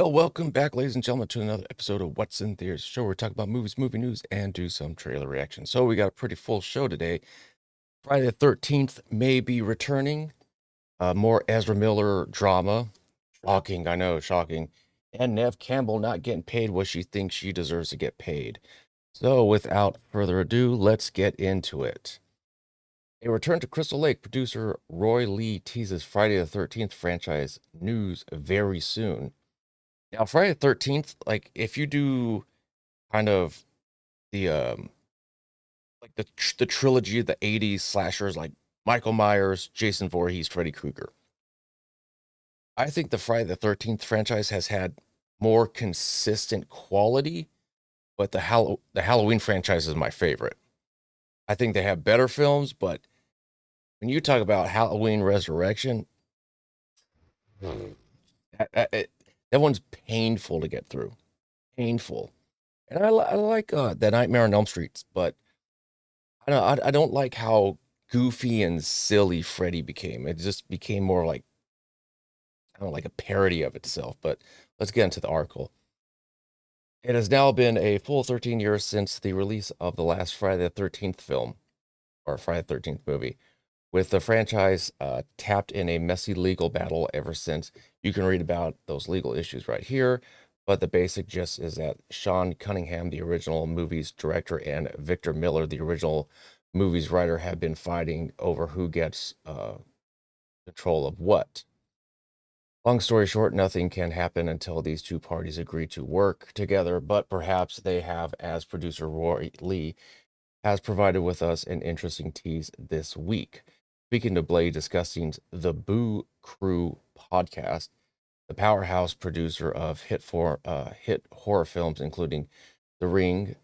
Well, welcome back, ladies and gentlemen, to another episode of What's in Theaters show where we talk about movies, movie news, and do some trailer reactions. So we got a pretty full show today. Friday the 13th may be returning. More Ezra Miller drama. Shocking, I know, shocking. And Neve Campbell not getting paid what she thinks she deserves to get paid. So without further ado, let's get into it. A return to Crystal Lake, producer Roy Lee teases Friday the 13th franchise news very soon. Now, Friday the 13th, like if you do kind of the like the trilogy of the 80s slashers like Michael Myers, Jason Voorhees, Freddy Krueger. I think the Friday the 13th franchise has had more consistent quality, but the Halloween franchise is my favorite. I think they have better films, but when you talk about Halloween Resurrection, that one's painful to get through. Painful. And I like the Nightmare on Elm Street, but I don't like how goofy and silly Freddy became. It just became more like, I don't know, like a parody of itself. But let's get into the article. It has now been a full 13 years since the release of the last Friday the 13th film, or Friday the 13th movie, with the franchise tapped in a messy legal battle ever since. You can read about those legal issues right here. But the basic gist is that Sean Cunningham, the original movie's director, and Victor Miller, the original movie's writer, have been fighting over who gets control of what. Long story short, nothing can happen until these two parties agree to work together, but perhaps they have, as producer Roy Lee has provided with us an interesting tease this week. Speaking to Blade discussing the Boo Crew podcast, the powerhouse producer of hit horror films, including The Ring,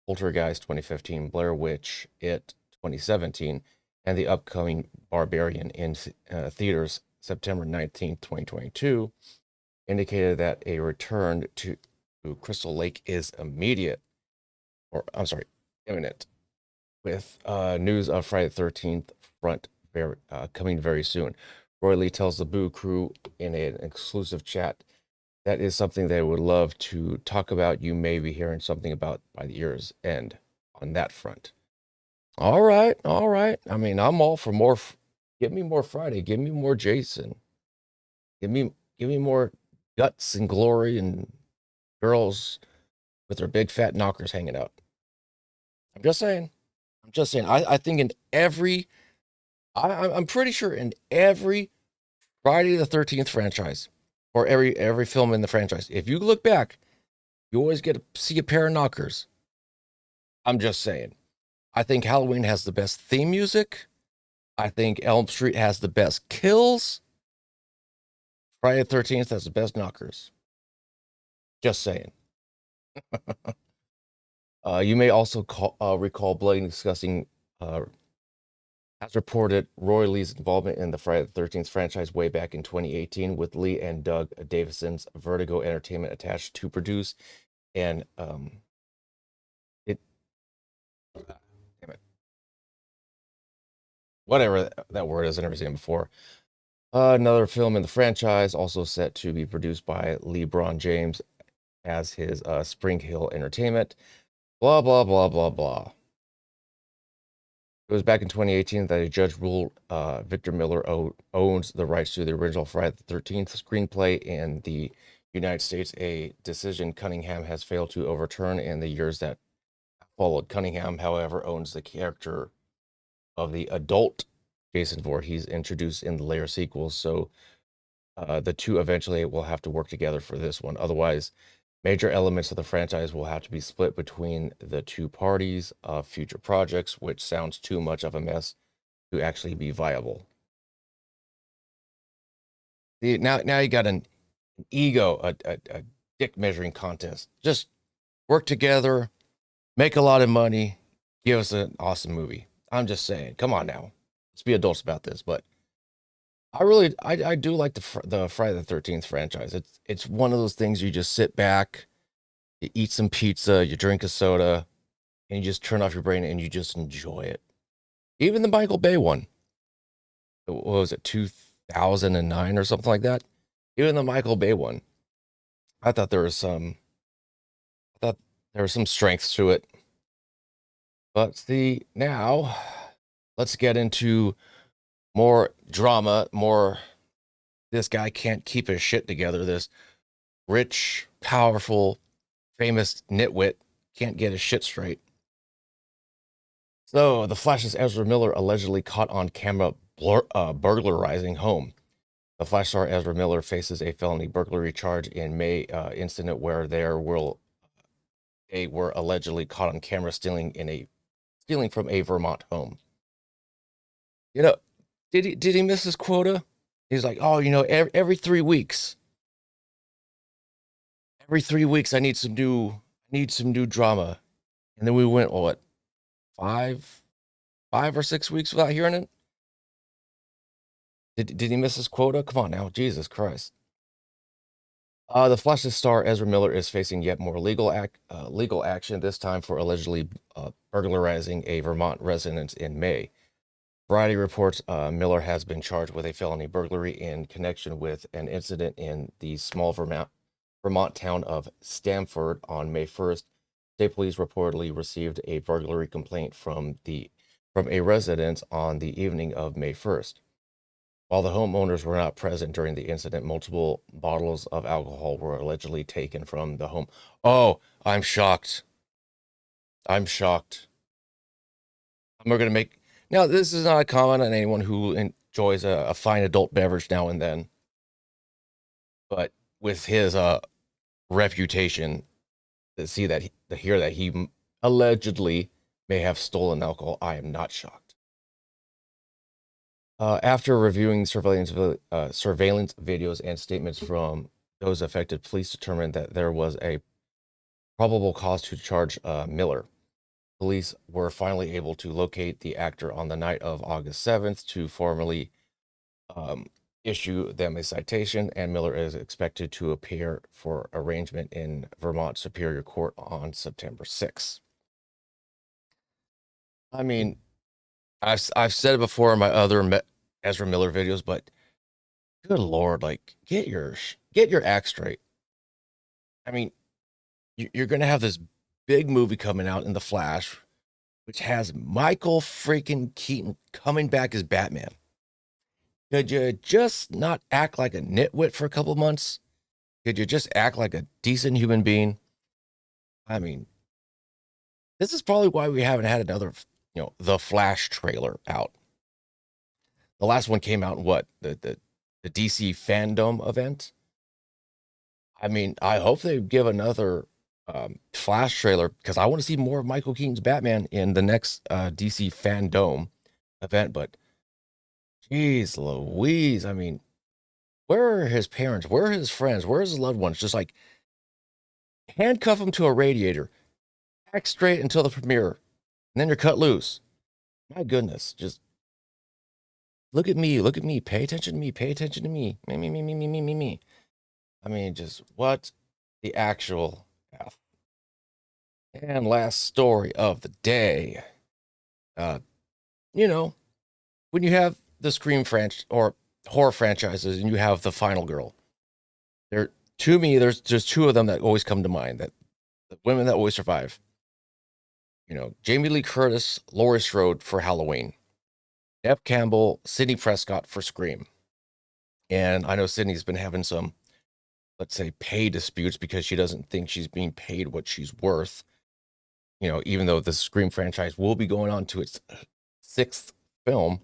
Poltergeist 2015, Blair Witch, It 2017, and the upcoming Barbarian in theaters September 19th, 2022, indicated that a return to Crystal Lake is immediate, or I'm sorry, imminent, with news of Friday the 13th front coming very soon. Roy Lee tells the Boo Crew in an exclusive chat that is something they would love to talk about. You may be hearing something about by the year's end on that front. All right, all right. I mean, I'm all for more. Give me more Friday. Give me more Jason. Give me more guts and glory and girls with their big fat knockers hanging out. I'm just saying. I'm just saying. I think in every, I'm pretty sure in every Friday the 13th franchise, or every film in the franchise, if you look back, you always get to see a pair of knockers. I'm just saying. I think Halloween has the best theme music. I think Elm Street has the best kills. Friday the 13th has the best knockers. Just saying. You may also recall Blade discussing, as reported, Roy Lee's involvement in the Friday the 13th franchise way back in 2018, with Lee and Doug Davison's Vertigo Entertainment attached to produce. And it, damn it, whatever that word is, I've never seen it before. Another film in the franchise, also set to be produced by LeBron James as his Spring Hill Entertainment. Blah, blah, blah, blah, blah. It was back in 2018 that a judge ruled Victor Miller owns the rights to the original Friday the 13th screenplay in the United States, a decision Cunningham has failed to overturn in the years that followed. Cunningham, however, owns the character of the adult Jason Voorhees introduced in the later sequels, so the two eventually will have to work together for this one. Otherwise, major elements of the franchise will have to be split between the two parties of future projects, which sounds too much of a mess to actually be viable. Now you got an ego, a dick measuring contest. Just work together, make a lot of money, give us an awesome movie. I'm just saying, come on now, let's be adults about this. But I do like the Friday the 13th franchise. It's one of those things you just sit back, you eat some pizza, you drink a soda, and you just turn off your brain and you just enjoy it. Even the Michael Bay one, what was it, 2009 or something like that? Even the Michael Bay one, I thought there was some, I thought there was some strength to it. But see, now let's get into more drama, more this guy can't keep his shit together. This rich, powerful, famous nitwit can't get his shit straight. So, the Flash's Ezra Miller allegedly caught on camera burglarizing home. The Flash star Ezra Miller faces a felony burglary charge in May incident where they were allegedly caught on camera stealing from a Vermont home. You know, did he miss his quota? He's like, oh, every 3 weeks, I need some new drama. And then we went, what, 5 or 6 weeks without hearing it? Did he miss his quota? Come on now, Jesus Christ. The Flash's star Ezra Miller is facing yet more legal action, this time for allegedly burglarizing a Vermont residence in May. Variety reports Miller has been charged with a felony burglary in connection with an incident in the small Vermont town of Stamford on May 1st. State police reportedly received a burglary complaint from a resident on the evening of May 1st. While the homeowners were not present during the incident, multiple bottles of alcohol were allegedly taken from the home. Oh, I'm shocked. I'm shocked. We're going to make... Now, this is not a comment on anyone who enjoys a fine adult beverage now and then. But with his reputation, to hear that he allegedly may have stolen alcohol, I am not shocked. After reviewing surveillance videos and statements from those affected, police determined that there was a probable cause to charge Miller. Police were finally able to locate the actor on the night of August 7th to formally issue them a citation, and Miller is expected to appear for arraignment in Vermont Superior Court on September 6th. I mean, I've said it before in my other Ezra Miller videos, but good Lord, like get your act straight. I mean, you're gonna have this big movie coming out in The Flash, which has Michael freaking Keaton coming back as Batman. Could you just not act like a nitwit for a couple of months? Could you just act like a decent human being? I mean, this is probably why we haven't had another, The Flash trailer out. The last one came out in what? The DC fandom event? I mean, I hope they give another Flash trailer because I want to see more of Michael Keaton's Batman in the next DC fandom event. But geez Louise, I mean, where are his parents? Where are his friends? Where are his loved ones? Just like handcuff him to a radiator, act straight until the premiere, and then you're cut loose. My goodness, just look at me, pay attention to me, me. I mean, just what the actual F. And last story of the day. You know, when you have the Scream franchise or horror franchises and you have the Final Girl, to me, there's two of them that always come to mind, that the women that always survive. Jamie Lee Curtis, Laurie Strode for Halloween, Neve Campbell, Sidney Prescott for Scream. And I know Sydney's been having some, let's say, pay disputes because she doesn't think she's being paid what she's worth. Even though the Scream franchise will be going on to its 6th film,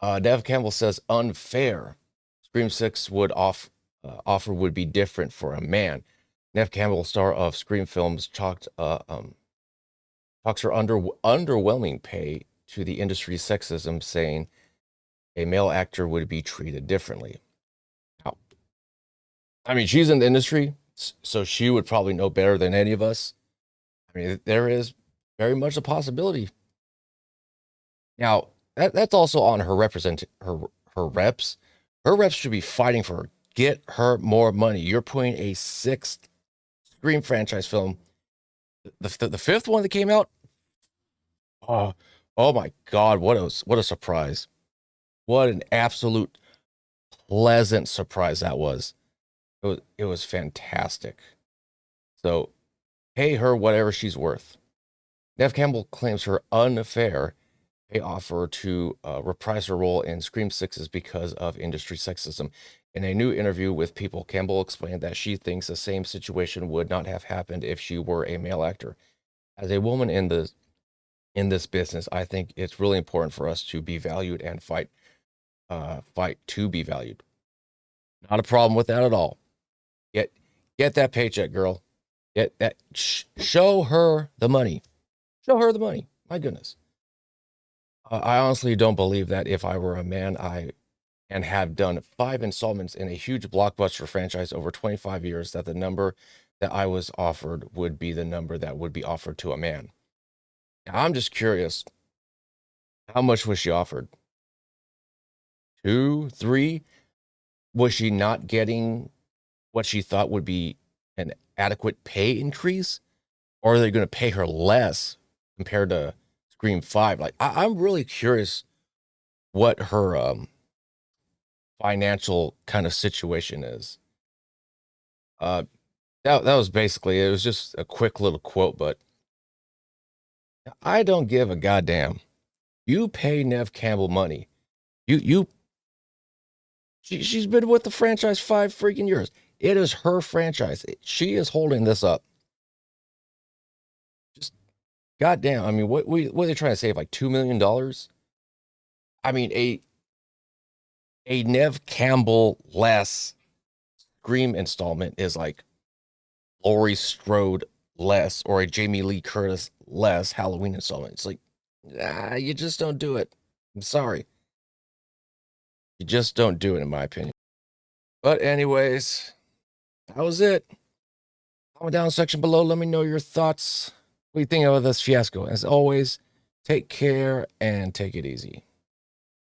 Neve Campbell says unfair. Scream 6 offer would be different for a man. Neve Campbell, star of Scream films, talks her underwhelming pay to the industry's sexism, saying a male actor would be treated differently. Now, I mean, she's in the industry, so she would probably know better than any of us. I mean, there is very much a possibility. Now, that's also on her reps. Her reps should be fighting for her. Get her more money. You're putting a 6th Scream franchise film. The 5th one that came out. Oh my God! What a surprise! What an absolute pleasant surprise that was. It was fantastic. So pay her whatever she's worth. Neve Campbell claims her unfair pay offer to reprise her role in Scream 6 is because of industry sexism. In a new interview with People, Campbell explained that she thinks the same situation would not have happened if she were a male actor. As a woman in this business, I think it's really important for us to be valued and fight to be valued. Not a problem with that at all. Get get that paycheck, girl. Get that. Show her the money. Show her the money. My goodness. I honestly don't believe that if I were a man, I and have done 5 installments in a huge blockbuster franchise over 25 years, that the number that I was offered would be the number that would be offered to a man. Now, I'm just curious, how much was she offered? Two, three? Was she not getting what she thought would be an adequate pay increase? Or are they going to pay her less compared to Scream 5? Like, I'm really curious what her financial kind of situation is. Uh, that was basically it. It was just a quick little quote, but I don't give a goddamn. You pay Neve Campbell money. You she's been with the franchise 5 freaking years. It is her franchise. She is holding this up. Just goddamn. I mean, what are they trying to save? Like $2 million? I mean, a Neve Campbell less Scream installment is like Laurie Strode less, or a Jamie Lee Curtis less Halloween installment. It's like, you just don't do it. I'm sorry. You just don't do it, in my opinion. But, anyways, that was it. Comment down section below. Let me know your thoughts. What do you think of this fiasco? As always, take care and take it easy.